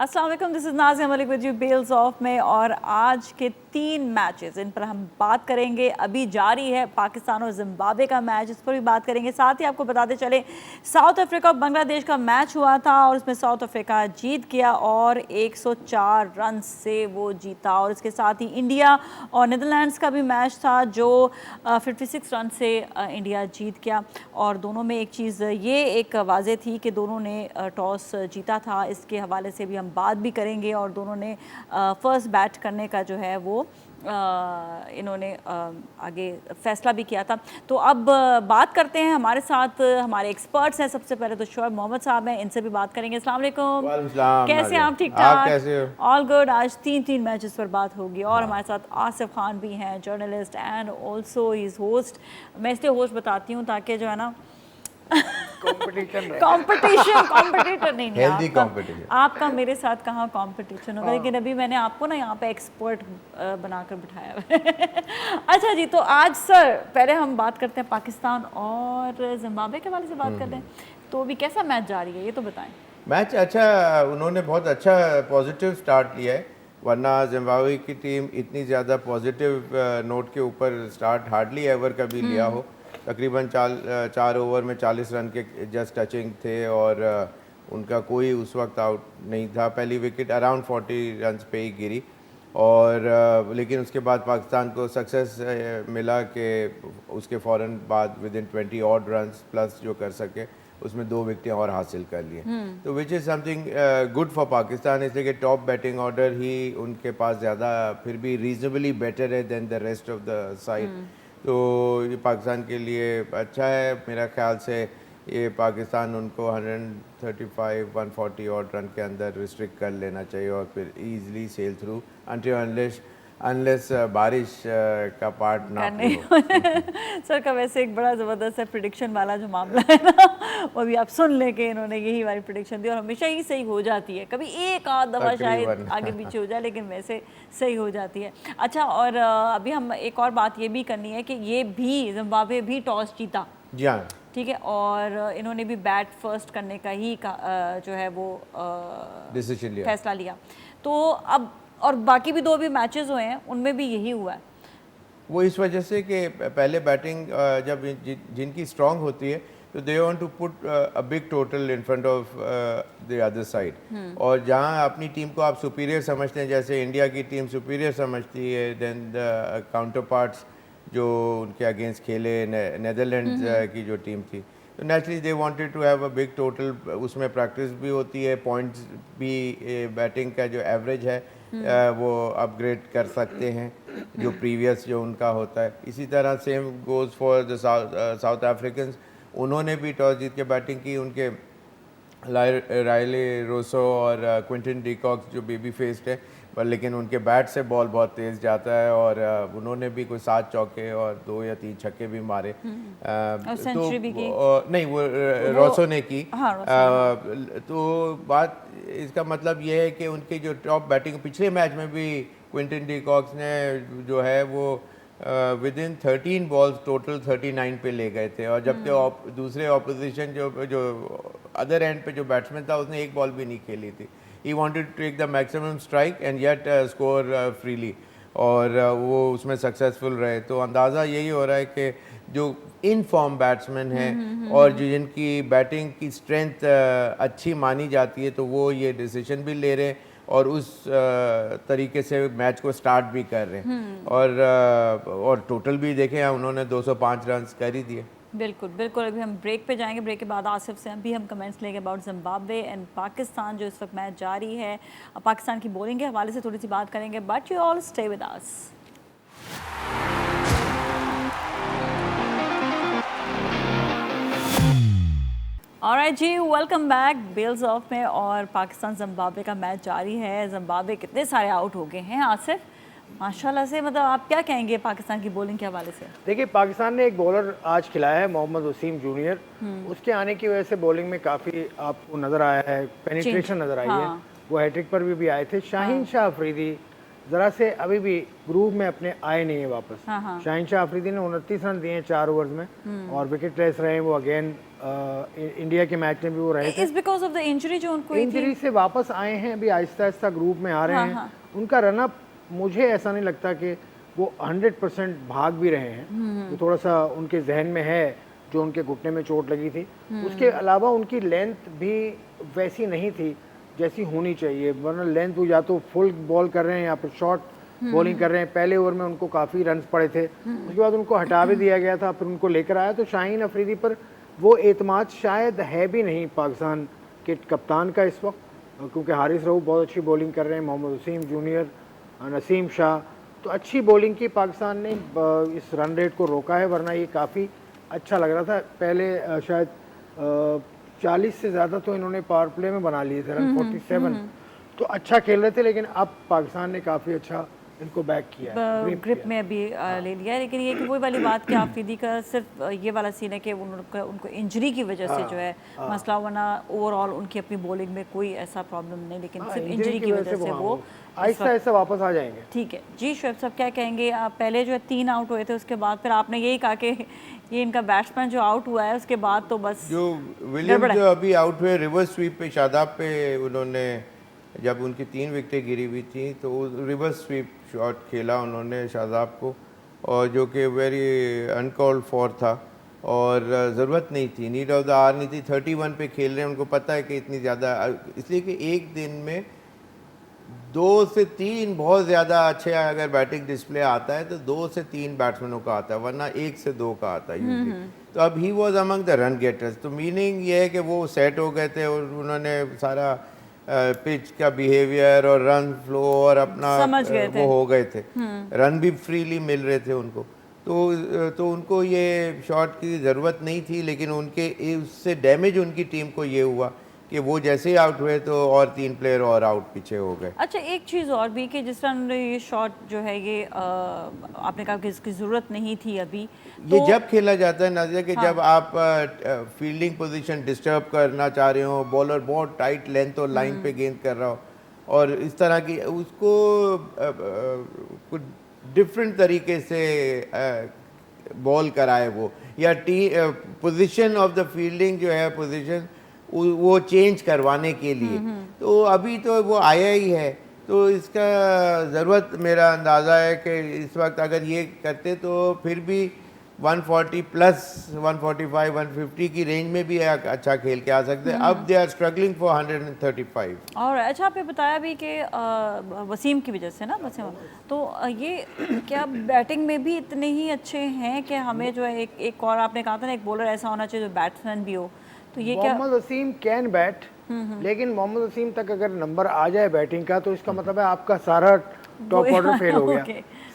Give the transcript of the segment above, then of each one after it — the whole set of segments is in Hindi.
अस्सलाम वालेकुम, this is Nazia Malik with you Bails Off में। और आज के 3 मैचेस इन पर हम बात करेंगे। अभी जारी है पाकिस्तान और जिम्बाब्वे का मैच, इस पर भी बात करेंगे। साथ ही आपको बताते चले साउथ अफ्रीका और बांग्लादेश का मैच हुआ था और उसमें साउथ अफ्रीका जीत गया और 104 रन से वो जीता। और इसके साथ ही इंडिया और नीदरलैंड्स का भी मैच था जो 56 रन से इंडिया जीत गया। और दोनों में एक चीज़ ये एक वाज़े थी कि दोनों ने टॉस जीता था, इसके हवाले से भी हम बात भी करेंगे। और दोनों ने फर्स्ट बैट करने का जो है वो इन्होंने आगे फैसला भी किया था। तो अब बात करते हैं, हमारे साथ हमारे एक्सपर्ट्स हैं। सबसे पहले तो शोएब मोहम्मद साहब हैं, इनसे भी बात करेंगे। अस्सलाम वालेकुम, कैसे हैं आप? ठीक ठाक, कैसे हो? All good. आज 3 मैचेस पर बात होगी। और हमारे साथ आसिफ खान भी हैं, journalist and also is host. मैं इसलिए होस्ट बताती हूँ ताकि जो है ना कॉम्पिटिटर नहीं हेल्दी कंपटीशन। आपका मेरे साथ कहाँ कॉम्पिटिशन होगा, लेकिन अभी मैंने आपको ना यहाँ पे एक्सपर्ट बनाकर बिठाया है। अच्छा जी, तो आज सर पहले हम बात करते हैं पाकिस्तान और जिम्बाब्वे के बारे से बात करते हैं। तो अभी कैसा मैच जारी है ये तो बताएं। मैच अच्छा, उन्होंने बहुत अच्छा पॉजिटिव स्टार्ट लिया है, वरना जिम्बाब्वे की टीम इतनी ज़्यादा पॉजिटिव नोट के ऊपर स्टार्ट हार्डली एवर कभी लिया हो। तकरीबन 4 ओवर में 40 रन के जस्ट टचिंग थे और उनका कोई उस वक्त आउट नहीं था। पहली विकेट अराउंड 40 रन पे ही गिरी और लेकिन उसके बाद पाकिस्तान को सक्सेस मिला कि उसके फ़ौरन बाद with in 20 odd run plus जो कर सके, उसमें 2 विकेटें और हासिल कर लिए। तो which is something good for Pakistan, इसलिए कि टॉप बैटिंग ऑर्डर ही उनके पास ज़्यादा फिर भी रीजनेबली बेटर है than the rest of the side. तो ये पाकिस्तान के लिए अच्छा है। मेरा ख्याल से ये पाकिस्तान उनको 135-140 और रन के अंदर रिस्ट्रिक्ट कर लेना चाहिए और फिर easily sail through until unless बारिश का पार्ट ना हो। सर का वैसे एक बड़ा ज़बरदस्त है प्रिडिक्शन वाला जो मामला है ना, वो भी आप सुन ले के इन्होंने यही वाली प्रिडिक्शन दी और हमेशा ही सही हो जाती है। कभी एक आध दफ़ा शायद आगे पीछे हो जाए, लेकिन वैसे सही हो जाती है। अच्छा, और अभी हम एक और बात ये भी करनी है कि ये भी जिम्बाब्वे भी टॉस जीता, जी हाँ, ठीक है, और इन्होंने भी बैट फर्स्ट करने का ही जो है वो डिसीजन लिया, फैसला लिया। तो अब और बाकी भी 2 भी मैचेस हुए हैं, उनमें भी यही हुआ है। वो इस वजह से कि पहले बैटिंग जब जिनकी स्ट्रांग होती है तो they want to put a big total in front of the other side. और जहां अपनी टीम को आप सुपीरियर समझते हैं, जैसे इंडिया की टीम सुपीरियर समझती है देन द काउंटर पार्ट्स जो उनके अगेंस्ट खेले नेदरलैंड्स की जो टीम थी, तो naturally they wanted to have a big total. उसमें प्रैक्टिस भी होती है, पॉइंट्स भी, बैटिंग का जो एवरेज है वो अपग्रेड कर सकते हैं जो प्रीवियस जो उनका होता है। इसी तरह same goes for the south Africans. उन्होंने भी टॉस जीत के बैटिंग की। उनके रायले रोसो और क्विंटन डिकॉक जो बेबी फेस्ड है, पर लेकिन उनके बैट से बॉल बहुत तेज़ जाता है और उन्होंने भी कोई 7 चौके और 2 या 3 छक्के भी मारे। सेंचुरी भी की? नहीं, वो रोसो ने की। हाँ, तो बात इसका मतलब ये है कि उनकी जो टॉप बैटिंग पिछले मैच में भी क्विंटन डिकॉक्स ने जो है वो विद इन 13 बॉल्स टोटल 39 पे ले गए थे और जबकि दूसरे ऑपोजिशन जो अदर एंड पे जो बैट्समैन था उसने एक बॉल भी नहीं खेली थी। He wanted to take the maximum strike and yet score freely और वो उसमें सक्सेसफुल रहे। तो अंदाज़ा यही हो रहा है कि जो इन फॉर्म बैट्समैन हैं और जो जिनकी बैटिंग की स्ट्रेंथ अच्छी मानी जाती है, तो वो ये डिसीजन भी ले रहे हैं और उस तरीके से मैच को स्टार्ट भी कर रहे हैं। और टोटल भी देखें, उन्होंने 205 रन कर ही दिए। बिल्कुल बिल्कुल। अभी हम ब्रेक पे जाएंगे, ब्रेक के बाद आसिफ से अभी हम कमेंट्स लेंगे अबाउट जिम्बाब्वे एंड पाकिस्तान जो इस वक्त मैच जारी है। पाकिस्तान की बॉलिंग के हवाले से थोड़ी सी बात करेंगे, but you all stay with us. Alright जी, वेलकम बैक बेल्स ऑफ में। और पाकिस्तान जिम्बाब्वे का मैच जारी है। जिम्बाब्वे कितने सारे आउट हो गए हैं आसिफ, माशाल्लाह से। मतलब आप क्या कहेंगे पाकिस्तान की बॉलिंग के हवाले से? देखिए, पाकिस्तान ने एक बॉलर आज खिलाया है, मोहम्मद वसीम जूनियर। उसके आने की वजह से बॉलिंग में काफ़ी आपको नज़र आया है, पेनिट्रेशन नज़र आई है। वो हैट्रिक पर भी आए थे। शाहीन शाह अफरीदी ज़रा से अभी भी ग्रुप में अपने आए नहीं है वापस। हाँ, हाँ। शाहीन शाह अफरीदी ने 29 रन दिए हैं 4 ओवर्स में और विकेट लेस रहे हैं वो। अगेन इंडिया के मैच में भी वो रहे थे। Is because of the injury जो उनको हुई थी। इंजरी से वापस आए हैं, अभी आहिस्ता आहिस्ता ग्रुप में आ रहे हाँ, हैं। हाँ। उनका रनअप मुझे ऐसा नहीं लगता कि वो 100% भाग भी रहे हैं। वो थोड़ा सा उनके जहन में है जो उनके घुटने में चोट लगी थी। उसके अलावा उनकी लेंथ भी वैसी नहीं थी जैसी होनी चाहिए, वरना लेंथ वो या तो फुल बॉल कर रहे हैं या फिर शॉर्ट बॉलिंग कर रहे हैं। पहले ओवर में उनको काफ़ी रन पड़े थे, उसके बाद उनको हटा भी दिया गया था, फिर उनको लेकर आया। तो शाहीन अफरीदी पर वो एतमाद शायद है भी नहीं पाकिस्तान के कप्तान का इस वक्त, क्योंकि हारिस रऊफ बहुत अच्छी बॉलिंग कर रहे हैं, मोहम्मद वसीम जूनियर, नसीम शाह, तो अच्छी बॉलिंग की पाकिस्तान ने इस रन रेट को रोका है, वरना ये काफ़ी अच्छा लग रहा था। पहले शायद 40 से ज़्यादा तो इन्होंने पावर प्ले में बना लिए थे रन, 47, तो अच्छा खेल रहे थे। लेकिन अब पाकिस्तान ने काफ़ी अच्छा इनको बैक किया है, ग्रिप में अभी ले लिया है। लेकिन ये कि वही वाली बात कि आफरीदी का सिर्फ ये वाला सीन है कि उनको इंजरी की वजह से जो है मसला, वरना ओवरऑल उनकी अपनी बॉलिंग में कोई ऐसा प्रॉब्लम नहीं, लेकिन सिर्फ इंजरी की वजह से वो आहिस्ता आहिस्ता वापस आ जाएंगे। ठीक है जी। शुएब साहब क्या कहेंगे? आप पहले जो है 3 आउट हुए थे, उसके बाद फिर आपने यही कहा कि ये इनका बैट्समैन जो आउट हुआ है उसके बाद तो बस जो विलियम जो अभी आउट हुए रिवर्स स्वीप पे शादाब पे, उन्होंने जब उनकी 3 विकेटें गिरी हुई थी तो रिवर्स स्वीप शॉट खेला उन्होंने शादाब को, और जो कि वेरी अनकॉल्ड फॉर था और ज़रूरत नहीं थी, नीड ऑफ द आवर नहीं थी। 31 पे खेल रहे हैं, उनको पता है कि इतनी ज़्यादा, इसलिए कि एक दिन में 2 से 3 बहुत ज़्यादा अच्छे अगर बैटिंग डिस्प्ले आता है तो 2 से 3 बैट्समैनों का आता है, वरना 1 से 2 का आता है यूजली। तो अब he was among the run getters, तो मीनिंग ये है कि वो सेट हो गए थे और उन्होंने सारा पिच का बिहेवियर और रन फ्लो और अपना समझ गए थे। वो हो गए थे, रन भी फ्रीली मिल रहे थे उनको। तो उनको ये शॉट की ज़रूरत नहीं थी, लेकिन उनके उससे डैमेज उनकी टीम को ये हुआ कि वो जैसे ही आउट हुए तो और 3 प्लेयर और आउट पीछे हो गए। अच्छा, एक चीज़ और भी कि जिस तरह ये शॉट जो है ये आपने कहा कि इसकी ज़रूरत नहीं थी अभी, ये जब खेला जाता है नाज़िया कि हाँ। जब आप फील्डिंग पोजीशन डिस्टर्ब करना चाह रहे हो, बॉलर बहुत टाइट लेंथ और लाइन पे गेंद कर रहा हो और इस तरह की, उसको कुछ डिफरेंट तरीके से बॉल कराए वो, या पोजीशन ऑफ द फील्डिंग जो है पोजीशन वो चेंज करवाने के लिए, तो अभी तो वो आया ही है। तो इसका ज़रूरत मेरा अंदाज़ा है कि इस वक्त अगर ये करते तो फिर भी 140 प्लस 145 150 की रेंज में भी अच्छा खेल के आ सकते हैं। अब दे आर स्ट्रगलिंग फॉर 135। और अच्छा, आपने बताया भी कि वसीम की वजह से ना, वसीम, तो ये क्या बैटिंग में भी इतने ही अच्छे हैं कि हमें जो है एक और आपने कहा था ना, एक बॉलर ऐसा होना चाहिए जो बैट्समैन भी हो, तो ये क्या? मोहम्मद वसीम कैन बैट, लेकिन मोहम्मद वसीम तक अगर नंबर आ जाए बैटिंग का तो इसका मतलब है आपका सारा टॉप ऑर्डर फेल हो गया,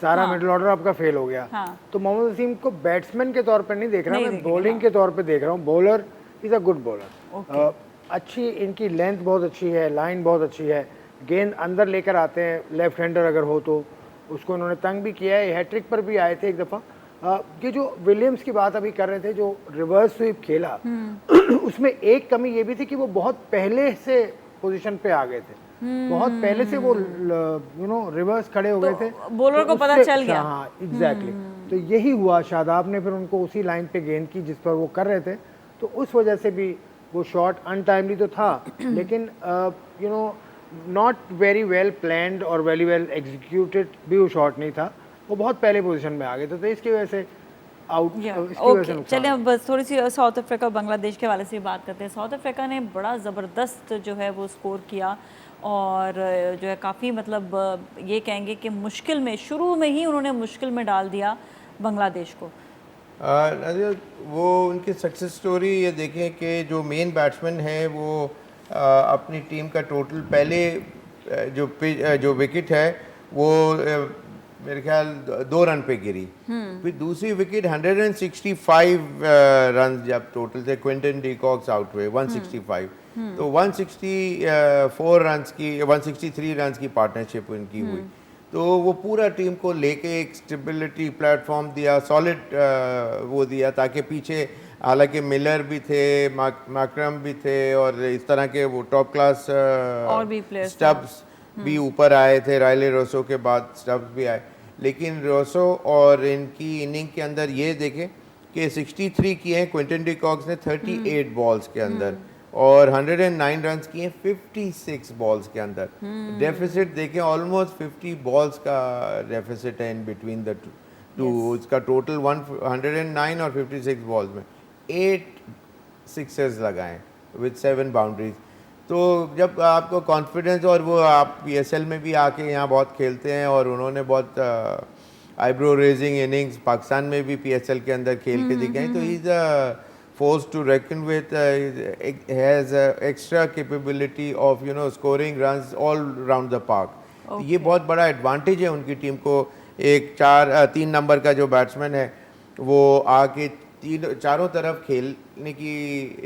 सारा मिडिल ऑर्डर आपका फेल हो गया। तो मोहम्मद वसीम को बैट्समैन के तौर पर नहीं देख रहा, मैं बॉलिंग के तौर पे देख रहा हूँ। Bowler is a good bowler, अच्छी इनकी लेंथ बहुत अच्छी है, लाइन बहुत अच्छी है, गेंद अंदर लेकर आते हैं, लेफ्ट हैंडर अगर हो तो उसको उन्होंने तंग भी किया है। हैट्रिक पर भी आए थे एक दफ़ा। ये जो विलियम्स की बात अभी कर रहे थे, जो रिवर्स स्वीप खेला उसमें एक कमी ये भी थी कि वो बहुत पहले से पोजीशन पे आ गए थे, बहुत पहले से वो रिवर्स खड़े हो गए थे, बॉलर को पता चल गया। हाँ एग्जैक्टली, तो यही हुआ। शादाब ने फिर उनको उसी लाइन पे गेंद की जिस पर वो कर रहे थे, तो उस वजह से भी वो शॉट अनटाइमली तो था, लेकिन नॉट वेरी वेल प्लान्ड और वेरी वेल एग्जीक्यूटेड भी वो शॉट नहीं था, वो बहुत पहले पोजीशन में आ गए थे, तो इसकी वजह से आउट। चलिए अब बस थोड़ी सी साउथ अफ्रीका और बांग्लादेश के वाले से बात करते हैं। साउथ अफ्रीका ने बड़ा ज़बरदस्त जो है वो स्कोर किया और जो है काफ़ी, मतलब ये कहेंगे कि मुश्किल में, शुरू में ही उन्होंने मुश्किल में डाल दिया बांग्लादेश को। वो उनकी सक्सेस स्टोरी ये देखें कि जो मेन बैट्समैन है वो अपनी टीम का टोटल पहले जो विकेट है वो मेरे ख्याल 2 रन पे गिरी, फिर दूसरी विकेट 165 रन जब टोटल थे, क्विंटन डीकॉक्स आउट हुए 165, तो 164 रन की 163 रन की पार्टनरशिप उनकी हुई, तो वो पूरा टीम को लेके एक स्टेबिलिटी प्लेटफॉर्म दिया, सॉलिड वो दिया, ताकि पीछे हालांकि मिलर भी थे, माकरम भी थे और इस तरह के वो टॉप क्लास और भी प्लेयर्स, स्टब्स, भी ऊपर आए थे, रायले रोसो के बाद स्टब्स भी आए, लेकिन रोसो और इनकी इनिंग के अंदर ये देखें कि 63 किए हैं क्विंटन डी कॉक्स ने 38 बॉल्स के अंदर, और 109 रन्स किए 56 बॉल्स के अंदर। डेफिसिट देखें ऑलमोस्ट 50 बॉल्स का डेफिसिट है इन बिटवीन द टू। उसका टोटल 109 और 56 बॉल्स में 8 सिक्सर्स लगाएं विद 7 बाउंड्रीज। तो जब आपको कॉन्फिडेंस, और वो आप PSL में भी आके यहाँ बहुत खेलते हैं और उन्होंने बहुत आईब्रो रेजिंग इनिंग्स पाकिस्तान में भी PSL के अंदर खेल के दिखाई, तो is a force to reckon with, has extra capability of scoring runs all around the park. ये बहुत बड़ा एडवांटेज है उनकी टीम को। एक 3 नंबर का जो बैट्समैन है वो आके चारों तरफ खेलने की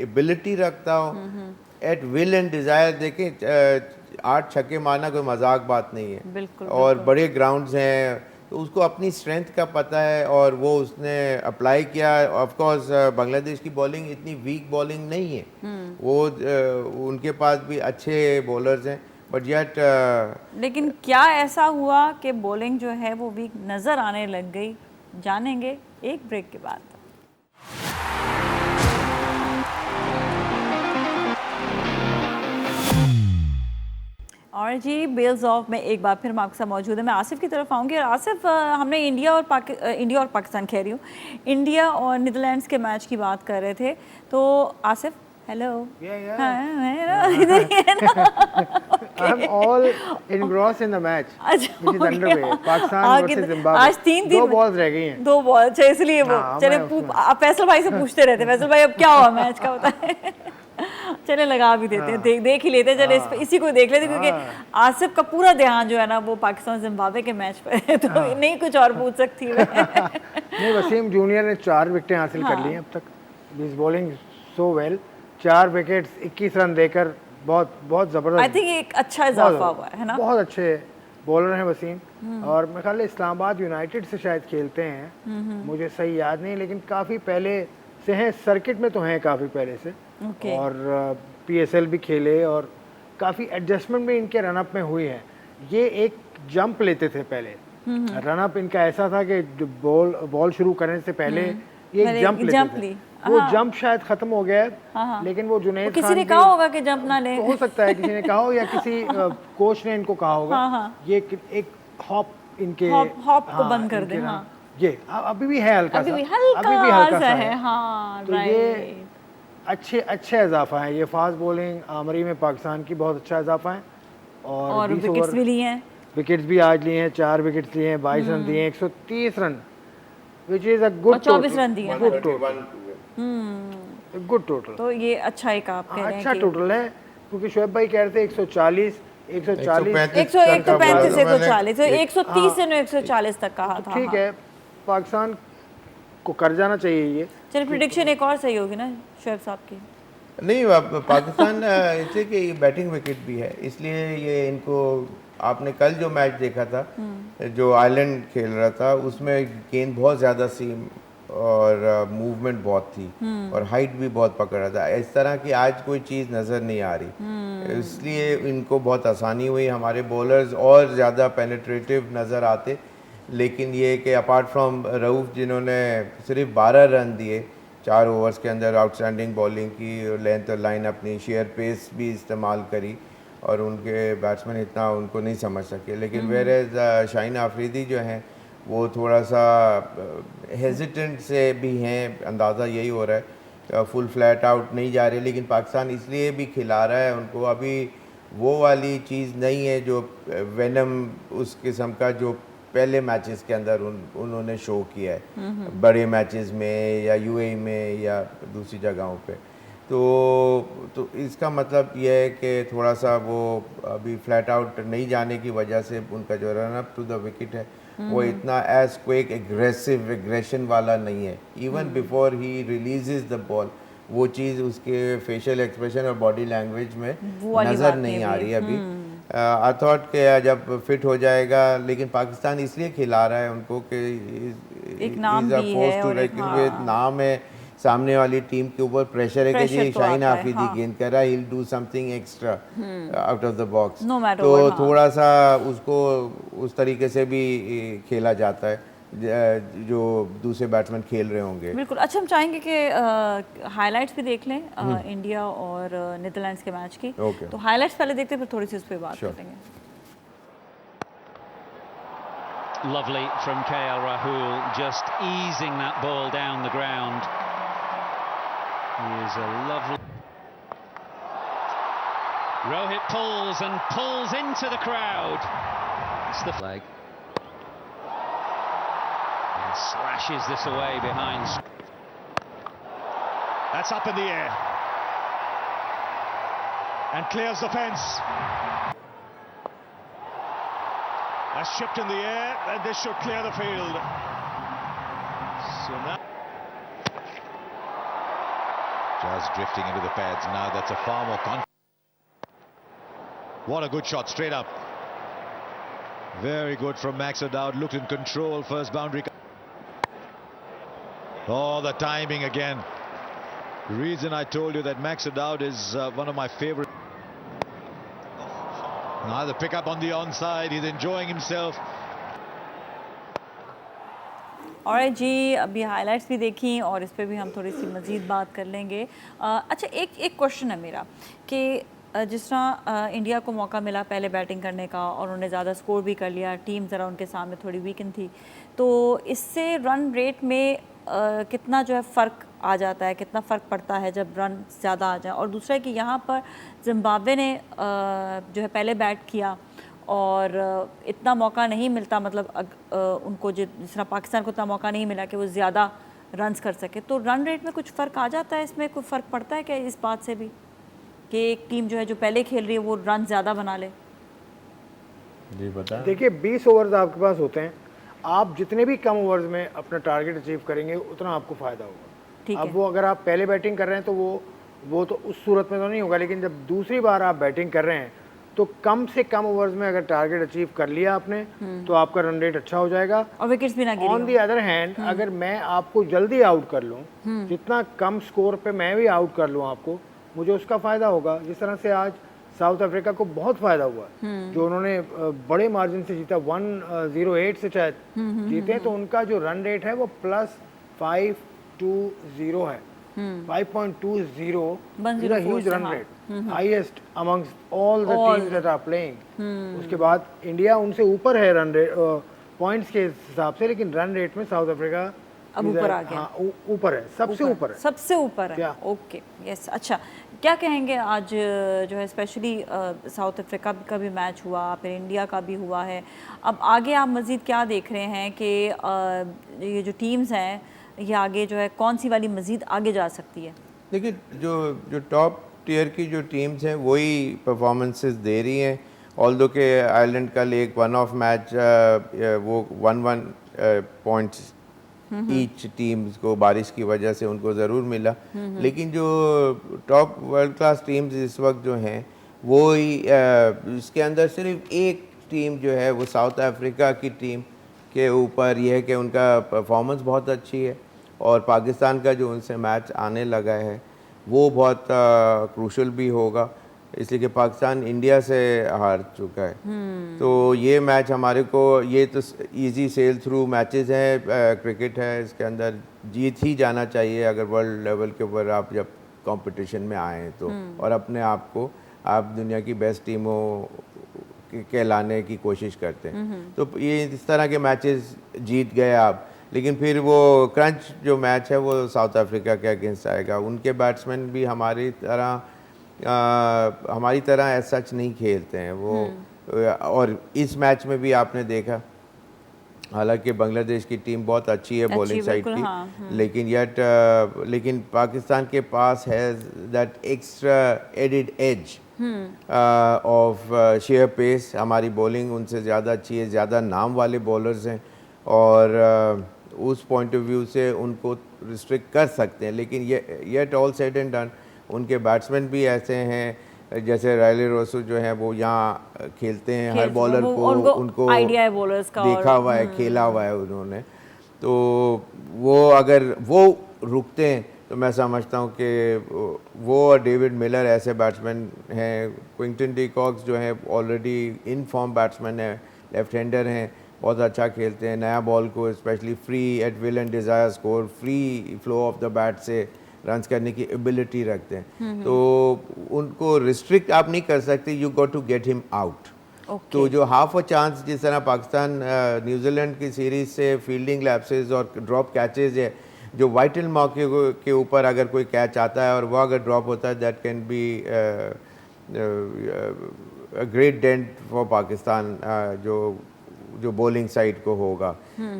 एबिलिटी रखता हो, एट विल एंड डिज़ायर। देखें 8 छक्के मारना कोई मजाक बात नहीं है, बिल्कुल, और बड़े ग्राउंड्स हैं तो उसको अपनी स्ट्रेंथ का पता है और वो उसने अप्लाई किया। ऑफ कोर्स बांग्लादेश की बॉलिंग इतनी वीक बॉलिंग नहीं है, वो उनके पास भी अच्छे बॉलर्स हैं, बट येट लेकिन क्या ऐसा हुआ कि बॉलिंग जो है वो वीक नज़र आने लग गई? जानेंगे एक ब्रेक के बाद। और जी बेल्स ऑफ में एक बार फिर मैं आपके साथ मौजूद है। मैं आसिफ की तरफ आऊँगी। और आसिफ, हमने इंडिया और पाकिस्तान कह रही हूँ, इंडिया और नीदरलैंड्स के मैच की बात कर रहे थे। तो आसिफ, हेलो। इधर ही है ना? I'm all engrossed in the match. अच्छा, which is underway. Pakistan versus Zimbabwe. आज 3 2 बॉल्स रह गई हैं। 2 बॉल, अच्छा इसलिए वो हाँ, चले। मैं उसमें- आप फैसल भाई से पूछते रहते, फैसल भाई अब क्या हुआ मैच का बताए। चले लगा भी देते हैं, देख ही लेते हैं। चले इसी को देख लेते, क्योंकि आसिफ का पूरा ध्यान जो है ना वो पाकिस्तान जिम्बाब्वे के मैच पर है, तो नहीं कुछ और पूछ सकती मैं। नहीं, वसीम जूनियर ने 4 विकेटें हासिल कर ली हैं अब तक। Is bowling so well. 4 wickets 21 run देकर बहुत बहुत जबरदस्त। आई थिंक एक अच्छा इजाफा हुआ है ना। बहुत अच्छे बॉलर हैं वसीम, और मेरे ख्याल है इस्लामाबाद यूनाइटेड से शायद खेलते हैं, मुझे सही याद नहीं, लेकिन काफ़ी पहले से हैं, सर्किट में तो हैं काफ़ी पहले से। और PSL भी खेले और काफ़ी एडजस्टमेंट भी इनके रनअप में हुई है। ये एक जंप लेते थे पहले, रनअप इनका ऐसा था कि बॉल शुरू करने से पहले ये एक जंप लेते थे। वो जंप शायद खत्म हो गया है, लेकिन वो जुनैद किसी ने कहा होगा कि जंप ना ले। हो सकता है किसी ने कहा हो, या किसी कोच ने इनको कहा होगा ये एक हॉप इनके हॉप को बंद कर दे। हाँ, ये अभी भी है हल्का अभी भी हल्का हल्का सा है। हाँ, तो ये अच्छे इजाफा है। ये फास्ट बॉलिंग आमरी में पाकिस्तान की बहुत अच्छा इजाफा है। और विकेट्स भी लिए हैं, विकेट्स भी आज लिए हैं, 4 विकेट्स लिए हैं, 22 रन दिए हैं, 130 run, which is a good. 24 run दिए हैं, गुड टोटल। तो ये अच्छा एक आप कह रहे हैं अच्छा टोटल है, क्योंकि शोएब भाई कह रहे थे 140 140 135 से 140, तो 130 से 140 तक कहा था। ठीक है, पाकिस्तान को कर जाना चाहिए ये। चलिए, प्रेडिक्शन एक और सही होगी ना शोएब साहब की? नहीं, पाकिस्तान इससे कि ये बैटिंग विकेट भी है, इसलिए ये इनको, आपने कल जो मैच देखा था जो आयरलैंड खेल रहा था, उसमें गेंद बहुत ज़्यादा सीम और मूवमेंट बहुत थी और हाइट भी बहुत पकड़ रहा था। इस तरह की आज कोई चीज़ नज़र नहीं आ रही, इसलिए इनको बहुत आसानी हुई। हमारे बॉलर्स और ज़्यादा पेनिट्रेटिव नज़र आते, लेकिन ये कि अपार्ट फ्रॉम रऊफ़ जिन्होंने सिर्फ 12 रन दिए 4 ओवर्स के अंदर, आउटस्टैंडिंग बॉलिंग की, लेंथ और लाइन अपनी, शेयर पेस भी इस्तेमाल करी, और उनके बैट्समैन इतना उनको नहीं समझ सके। लेकिन वेरेज शाहीन आफरीदी जो हैं वो थोड़ा सा हेजिटेंट से भी हैं, अंदाज़ा यही हो रहा है, फुल फ्लैट आउट नहीं जा रहे। लेकिन पाकिस्तान इसलिए भी खिला रहा है उनको, अभी वो वाली चीज़ नहीं है जो वेनम उस किस्म का जो पहले मैचेस के अंदर उन्होंने शो किया है, बड़े मैचेस में या UAE में या दूसरी जगहों पे। तो इसका मतलब यह है कि थोड़ा सा वो अभी फ्लैट आउट नहीं जाने की वजह से उनका जो run up to the wicket है वो इतना एज क्विक एग्रेशन वाला नहीं है। Even before he releases the ball वो चीज़ उसके फेशियल एक्सप्रेशन और बॉडी लैंग्वेज में नज़र नहीं आ रही अभी। आई थॉट कि जब फिट हो जाएगा, लेकिन पाकिस्तान इसलिए खिला रहा है उनको कि एक नाम भी है और नाम है, सामने वाली टीम के ऊपर प्रेशर है कि Pressure जी तो शाहीन आता है, आफरीदी हाँ। गेंद कर रहा है, he will do something extra out of the box. No matter तो what, हाँ। थोड़ा सा उसको उस तरीके से भी खेला जाता है जो दूसरे बैट्समैन खेल रहे होंगे। बिल्कुल। अच्छा, हम चाहेंगे कि हाइलाइट्स भी देख लें इंडिया और नीदरलैंड्स के मैच की। Okay. तो हाइलाइट्स पहले देखते हैं, फिर थोड़ी सी उस पर बात Sure. करेंगे। Lovely from KL Rahul, just easing that ball down the ground. He is a lovely... Rohit pulls and pulls into the crowd. It's the flag. And slashes this away behind. That's up in the air. And clears the fence. That's chipped in the air, and this should clear the field. So now... Just drifting into the pads now. That's a far more what a good shot, straight up. Very good from Max O'Dowd. Looked in control. First boundary. Oh, the timing again. Reason I told you that Max O'Dowd is one of my favorite. Now the pickup on the onside. He's enjoying himself. Alright जी, अभी हाइलाइट्स भी देखी और इस पे भी हम थोड़ी सी मज़ीद बात कर लेंगे। अच्छा, एक क्वेश्चन है मेरा कि जिस तरह इंडिया को मौका मिला पहले बैटिंग करने का और उन्होंने ज़्यादा स्कोर भी कर लिया, टीम ज़रा उनके सामने थोड़ी वीकन थी, तो इससे रन रेट में कितना जो है फ़र्क आ जाता है, कितना फ़र्क पड़ता है जब रन ज़्यादा आ जाए? और दूसरा है कि यहाँ पर जिम्बाब्वे ने जो है पहले बैट किया और इतना मौका नहीं मिलता, मतलब उनको जिस तरह पाकिस्तान को इतना मौका नहीं मिला कि वो ज़्यादा रन्स कर सके, तो रन रेट में कुछ फ़र्क आ जाता है? इसमें कोई फ़र्क पड़ता है क्या इस बात से भी कि एक टीम जो है जो पहले खेल रही है वो रन ज़्यादा बना ले? जी बता। देखिए 20 ओवर्स आपके पास होते हैं, आप जितने भी कम ओवर्स में अपना टारगेट अचीव करेंगे उतना आपको फ़ायदा होगा। ठीक है। अब वो अगर आप पहले बैटिंग कर रहे हैं तो वो तो उस सूरत में तो नहीं होगा, लेकिन जब दूसरी बार आप बैटिंग कर रहे हैं तो कम से कम ओवर्स में अगर टारगेट अचीव कर लिया आपने तो आपका रन रेट अच्छा हो जाएगा और विकेट्स भी ना गिरे। ऑन दी अदर हैंड अगर मैं आपको जल्दी आउट कर लूँ, जितना कम स्कोर पे मैं भी आउट कर लूँ आपको, मुझे उसका फ़ायदा होगा। जिस तरह से आज साउथ अफ्रीका को बहुत फ़ायदा हुआ जो उन्होंने बड़े मार्जिन से जीता, 108 से शायद जीते, तो उनका जो रन रेट है वो +520 है। 5.20 is a huge run rate, highest amongst all the teams that are playing. उसके बाद इंडिया उनसे ऊपर है रन रेट पॉइंट्स के हिसाब से, लेकिन रन रेट में साउथ अफ्रीका अब ऊपर आ गया। हाँ, ऊपर है, सबसे ऊपर है, सबसे ऊपर है। Okay, yes. अच्छा, क्या कहेंगे आज जो है स्पेशली साउथ अफ्रीका का भी मैच हुआ, फिर इंडिया का भी हुआ है, अब आगे आप मज़ीद क्या देख रहे हैं कि ये जो टीम्स हैं ये आगे जो है कौन सी वाली मज़ीद आगे जा सकती है? देखिए जो टॉप टियर की जो टीम्स हैं वही परफॉर्मेंसेस दे रही हैं, ऑल्दो के आयरलैंड का एक वन ऑफ मैच वो 1-1 पॉइंट्स ईच टीम्स को बारिश की वजह से उनको ज़रूर मिला, लेकिन जो टॉप वर्ल्ड क्लास टीम्स इस वक्त जो हैं वो ही इसके अंदर सिर्फ एक टीम जो है वो साउथ अफ्रीका की टीम के ऊपर यह है कि उनका परफॉर्मेंस बहुत अच्छी है और पाकिस्तान का जो उनसे मैच आने लगा है वो बहुत क्रूशल भी होगा, इसलिए कि पाकिस्तान इंडिया से हार चुका है। तो ये मैच हमारे को, ये तो इजी सेल थ्रू मैचेस हैं, क्रिकेट है, इसके अंदर जीत ही जाना चाहिए अगर वर्ल्ड लेवल के ऊपर आप जब कंपटीशन में आए तो, और अपने आप को आप दुनिया की बेस्ट टीमों के लाने की कोशिश करते हैं। तो ये इस तरह के मैचेस जीत गए आप, लेकिन फिर वो क्रंच जो मैच है वो साउथ अफ्रीका के अगेंस्ट आएगा। उनके बैट्समैन भी हमारी तरह ऐसा सच नहीं खेलते हैं वो, और इस मैच में भी आपने देखा, हालांकि बांग्लादेश की टीम बहुत अच्छी है बॉलिंग साइड की, हाँ, लेकिन पाकिस्तान के पास है that extra added edge of sheer pace. हमारी बॉलिंग उनसे ज़्यादा अच्छी है, ज़्यादा नाम वाले बॉलर्स हैं और उस पॉइंट ऑफ व्यू से उनको रिस्ट्रिक्ट कर सकते हैं, लेकिन yet all said and done उनके बैट्समैन भी ऐसे हैं, जैसे रायले रोसो जो है वो यहाँ खेलते हैं, हर बॉलर को उनको आइडिया है बॉलर्स का, देखा हुआ है, खेला हुआ है उन्होंने, तो वो अगर वो रुकते हैं तो मैं समझता हूँ कि वो और डेविड मिलर ऐसे बैट्समैन हैं। क्विंटन डी कॉक्स जो हैं ऑलरेडी इन फॉर्म बैट्समैन है, लेफ्ट हैंडर हैं, बहुत अच्छा खेलते हैं। नया बॉल को specially free at will and desire score, free flow of the bat से रन्स करने की एबिलिटी रखते हैं। तो उनको रिस्ट्रिक्ट आप नहीं कर सकते, you got to get him out. तो जो हाफ अ चांस जिस तरह पाकिस्तान न्यूजीलैंड की सीरीज से फील्डिंग लैप्सेस और ड्रॉप कैचेज है, जो वाइटल मौके के ऊपर अगर कोई कैच आता है और वो अगर ड्रॉप होता है, that can be great dent for Pakistan जो बॉलिंग साइड को होगा।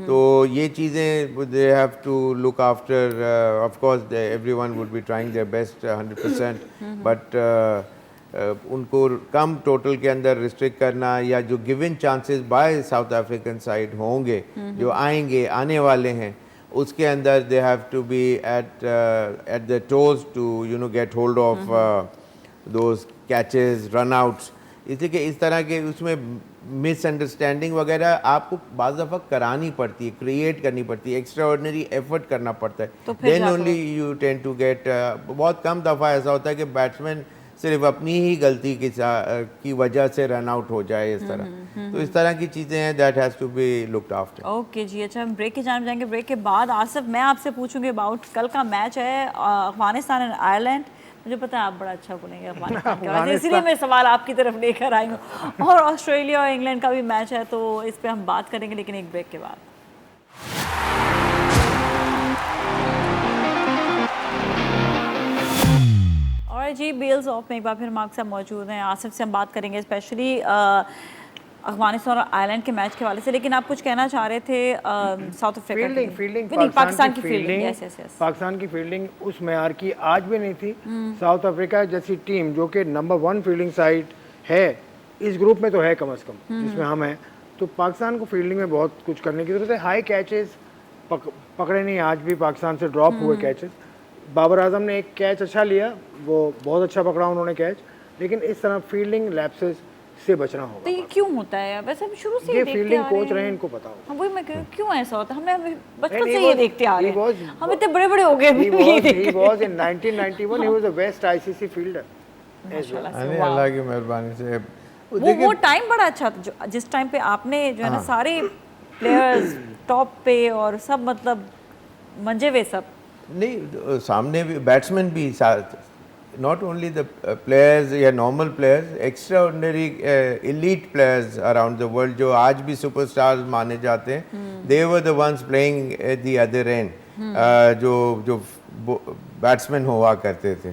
तो ये चीज़ें they have to look after. Of course everyone would be trying their best 100%, but उनको कम टोटल के अंदर रिस्ट्रिक्ट करना, या जो given chances by South African side होंगे जो आएंगे आने वाले हैं, उसके अंदर they have to be at the toes to get hold of those catches, run outs. इसलिए कि इस तरह के उसमें मिसअंडरस्टैंडिंग वगैरह आपको बाज़ दफ़ा करानी पड़ती है, क्रिएट करनी पड़ती है, एक्स्ट्रा ऑर्डिनरी एफर्ट करना पड़ता है, then only you tend to get. बहुत कम दफ़ा ऐसा होता है कि बैट्समैन सिर्फ अपनी ही गलती की वजह से रन आउट हो जाए इस तरह। तो इस तरह की चीज़ें हैं that has to be looked after. Okay जी, अच्छा हम ब्रेक की जान जाएंगे। ब्रेक के बाद आसिफ मैं आपसे पूछूंगी अबाउट कल का मैच है अफगानिस्तान एंड आयरलैंड। मुझे पता है आप बड़ा अच्छा बोलेंगे अफगानिस्तान के बारे में, इसीलिए मैं सवाल आपकी तरफ लेकर आई हूँ। और ऑस्ट्रेलिया और इंग्लैंड का भी मैच है, तो इस पर हम बात करेंगे, लेकिन एक ब्रेक के बाद। और जी बेल्स ऑफ में एक बार फिर हम आपके साथ मौजूद हैं। आसिफ से हम बात करेंगे स्पेशली अफगानिस्तान और आयरलैंड के मैच के हवाले से, लेकिन आप कुछ कहना चाह रहे थे साउथ अफ्रीका फील्डिंग पाकिस्तान की fielding. Yes yes yes, Pakistan की फील्डिंग उस मेयार की आज भी नहीं थी। साउथ अफ्रीका जैसी टीम जो कि नंबर 1 फील्डिंग साइड है इस ग्रुप में, तो है कम से कम जिसमें हम हैं, तो पाकिस्तान को फील्डिंग में बहुत कुछ करने की जरूरत है। हाई कैचेस पकड़े नहीं, आज भी पाकिस्तान से ड्रॉप हुए कैचेस। बाबर आजम ने एक कैच अच्छा लिया, वो बहुत अच्छा पकड़ा उन्होंने कैच, लेकिन इस तरह फील्डिंग लैप्सेस से बचना होगा। तो ये क्यों होता है? वैसे हम शुरू से ये देखते फील्डिंग आ रहे कोच रहे हैं, इनको पता होगा। हाँ, वही मैं कह रही हूँ, क्यों ऐसा होता है? हमने बचपन नहीं, से ये देखते आ रहे हैं, हम इतने बड़े बड़े हो गए He was in 1991 he was the best ICC fielder as well। अल्लाह की मेहरबानी से वो टाइम बड़ा अच्छा था, जिस टाइम पे आपने जो है ना सारे प्लेयर्स टॉप पे और सब मतलब मंजे वे सब नहीं, सामने भी बैट्समैन भी साथ, नॉट ओनली द प्लेयर्स या normal players, extraordinary elite players around the world जो आज भी सुपरस्टार्स माने जाते हैं, they were the ones playing at the other end, जो बैट्समैन हुआ करते थे।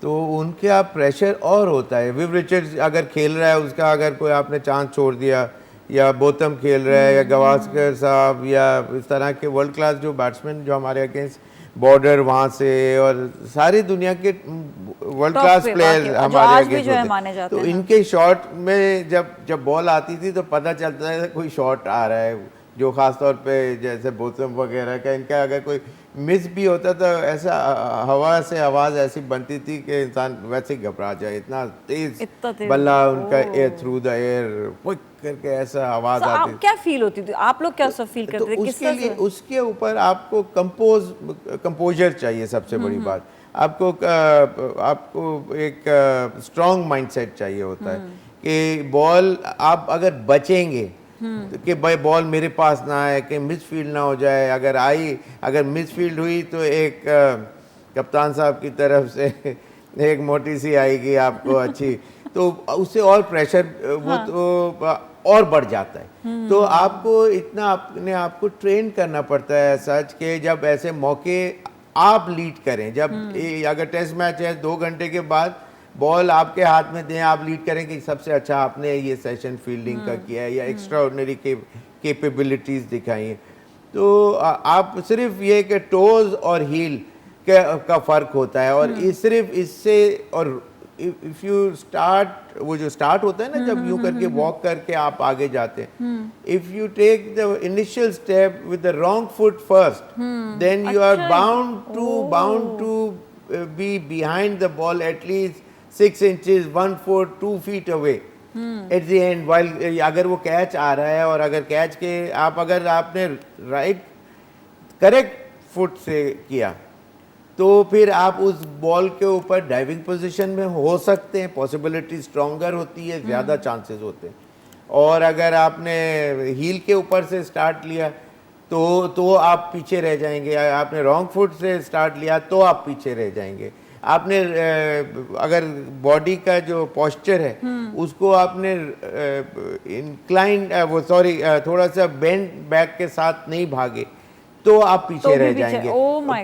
तो उनका प्रेशर और होता है। विव रिचर्ड्स अगर खेल रहा है, उसका अगर कोई आपने चांस छोड़ दिया, या बोतम खेल रहा है, या गवास्कर साहब, या इस तरह के वर्ल्ड क्लास जो बैट्समैन जो हमारे अगेंस्ट बॉर्डर वहाँ से और सारी दुनिया के वर्ल्ड क्लास प्लेयर हमारे अगेंस्ट होते हैं, तो इनके शॉट में जब बॉल आती थी तो पता चलता है कोई शॉट आ रहा है, जो ख़ास तौर पे जैसे बोतम वगैरह का, इनका अगर कोई मिस भी होता तो ऐसा हवा से आवाज़ ऐसी बनती थी कि इंसान वैसे ही घबरा जाए, इतना तेज बल्ला उनका air through the air quick करके ऐसा आवाज़ आती थी। क्या फील होती थी? आप लोग क्या सब फील करते थे? उसके लिए उसके ऊपर आपको कंपोजर चाहिए, सबसे बड़ी बात। आपको एक स्ट्रॉन्ग माइंडसेट चाहिए होता है कि बॉल आप अगर बचेंगे कि भाई बॉल मेरे पास ना आए, कि मिसफील्ड ना हो जाए, अगर मिसफील्ड हुई तो एक कप्तान साहब की तरफ से एक मोटी सी आएगी आपको अच्छी, तो उससे और प्रेशर वो तो और बढ़ जाता है। तो आपको इतना अपने आप को ट्रेन करना पड़ता है सच के जब ऐसे मौके आप लीड करें, जब अगर टेस्ट मैच है 2 घंटे के बाद बॉल आपके हाथ में दें, आप लीड करें कि सबसे अच्छा आपने ये सेशन फील्डिंग का किया है या एक्स्ट्रा ऑर्डिनरी कैपेबिलिटीज़ दिखाई हैं, तो आप सिर्फ ये कि टोज और हील का फ़र्क होता है। और सिर्फ इससे, और इफ़ यू स्टार्ट, वो जो स्टार्ट होता है ना जब यूँ करके वॉक करके आप आगे जाते हैं, if you take the initial step with the wrong foot first, then you are bound to be behind the ball at least 6 inches, 1 foot, 2 feet away at the end, while अगर वो कैच आ रहा है और अगर कैच के अगर आपने राइट करेक्ट फुट से किया तो फिर आप उस बॉल के ऊपर डाइविंग पोजीशन में हो सकते हैं, पॉसिबिलिटी स्ट्रॉन्गर होती है, ज़्यादा चांसेस होते हैं। और अगर आपने हील के ऊपर से स्टार्ट लिया तो आप पीछे रह जाएंगे, आपने रॉन्ग फुट से स्टार्ट लिया तो आप पीछे रह जाएंगे। आपने अगर बॉडी का जो पोस्चर है उसको आपने इंक्लाइन थोड़ा सा बेंड बैक के साथ नहीं भागे तो आप पीछे रह जाएंगे।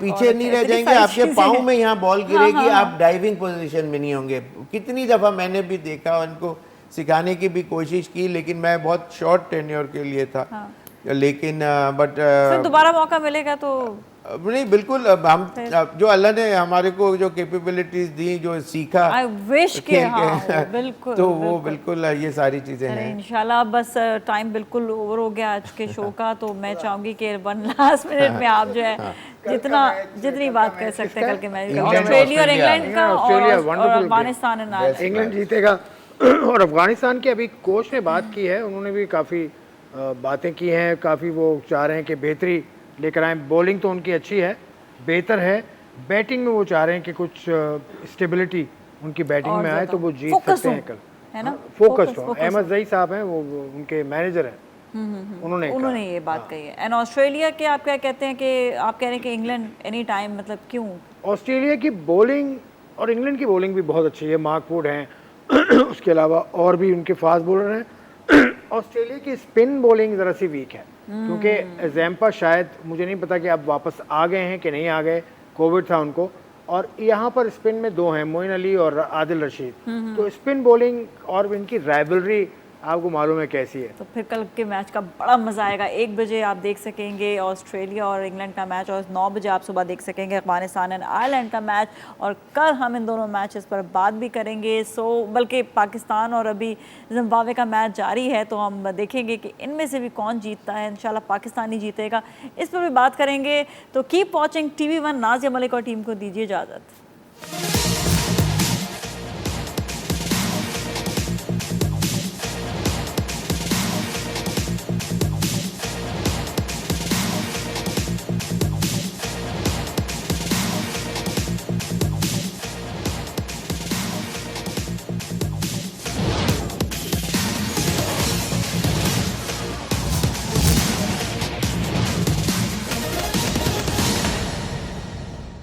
पीछे नहीं रह जाएंगे, आपके पाँव में यहाँ बॉल गिरेगी, आप डाइविंग पोजीशन में नहीं होंगे। कितनी दफ़ा मैंने भी देखा, उनको सिखाने की भी कोशिश की, लेकिन मैं बहुत शॉर्ट टेन्योर के लिए था। लेकिन बट दोबारा मौका मिलेगा तो नहीं, बिल्कुल। अब हम जो अल्लाह ने हमारे को जो कैपेबिलिटीज दी, जो सीखा, आई विश के बिल्कुल तो वो बिल्कुल ये सारी चीज़ें हैं। इंशाल्लाह। बस टाइम बिल्कुल ओवर हो गया आज के शो का, तो मैं चाहूँगी कि वन लास्ट मिनट में आप जो है जितनी बात कर सकते हैं कल के मैच, ऑस्ट्रेलिया और इंग्लैंड का और अफगानिस्तान एंड इंग्लैंड जीतेगा। और अफगानिस्तान के अभी कोच ने बात की है, उन्होंने भी काफ़ी बातें की हैं, काफ़ी वो चाह रहे हैं कि बेहतरी लेकर आए। बॉलिंग तो उनकी अच्छी है, बेहतर है, बैटिंग में वो चाह रहे हैं कि कुछ स्टेबिलिटी उनकी बैटिंग में आए तो वो जीत सकते हैं कल, है ना। फोकस्ड हो। अहमद जई साहब हैं, वो उनके मैनेजर हैं, उन्होंने ये बात कही है। एंड ऑस्ट्रेलिया के आप क्या कहते हैं कि आप कह रहे हैं कि इंग्लैंड एनी टाइम, मतलब क्यों? ऑस्ट्रेलिया की बॉलिंग और इंग्लैंड की बॉलिंग भी बहुत अच्छी है। मार्क वुड हैं, उसके अलावा और भी उनके फास्ट बॉलर हैं। ऑस्ट्रेलिया की स्पिन बॉलिंग ज़रा सी वीक है, क्योंकि जैम्पा शायद, मुझे नहीं पता कि अब वापस आ गए हैं कि नहीं आ गए, कोविड था उनको। और यहाँ पर स्पिन में दो हैं, मोइन अली और आदिल रशीद। तो स्पिन बॉलिंग और इनकी राइवलरी आपको मालूम है कैसी है। तो फिर कल के मैच का बड़ा मजा आएगा। 1 बजे आप देख सकेंगे ऑस्ट्रेलिया और इंग्लैंड का मैच, और 9 बजे आप सुबह देख सकेंगे अफगानिस्तान एंड आयरलैंड का मैच। और कल हम इन दोनों मैचेस पर बात भी करेंगे। बल्कि पाकिस्तान और अभी जिम्बाब्वे का मैच जारी है, तो हम देखेंगे कि इनमें से भी कौन जीतता है। इंशाल्लाह पाकिस्तान ही जीतेगा, इस पर भी बात करेंगे। तो keep watching TV1। Nazia Malik और टीम को दीजिए इजाज़त।